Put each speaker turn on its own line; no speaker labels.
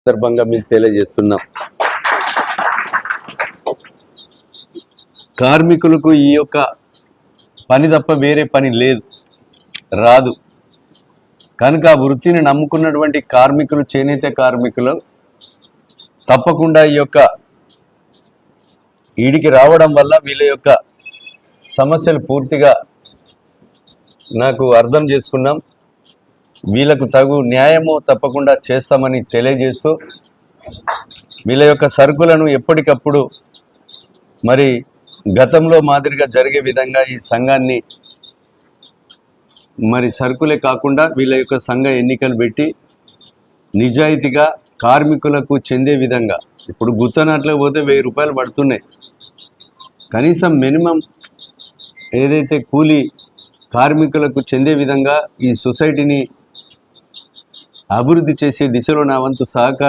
సందర్భంగా మీకు తెలియజేస్తున్నాం. కార్మికులకు ఈ యొక్క పని తప్ప వేరే పని లేదు, రాదు. కనుక ఆ వృత్తిని నమ్ముకున్నటువంటి కార్మికులు, చేనేత కార్మికులు తప్పకుండా ఈ యొక్క ఈడికి రావడం వల్ల వీళ్ళ యొక్క సమస్యలు పూర్తిగా నాకు అర్థం చేసుకున్నాం. వీళ్ళకు తగు న్యాయము తప్పకుండా చేస్తామని తెలియజేస్తూ, వీళ్ళ యొక్క సరుకులను ఎప్పటికప్పుడు మరి గతంలో మాదిరిగా జరిగే విధంగా ఈ సంఘాన్ని మరి సరుకులే కాకుండా వీళ్ళ యొక్క సంఘ ఎన్నికలు పెట్టి నిజాయితీగా కార్మికులకు చెందే విధంగా, ఇప్పుడు గుత్తనాట్లో పోతే 1000 రూపాయలు పడుతున్నాయి, కనీసం మినిమం ఏదైతే కూలీ కార్మికులకు చెందే విధంగా ఈ సొసైటీని అభివృద్ధి చేసే దిశలో నా వంతు సహకారం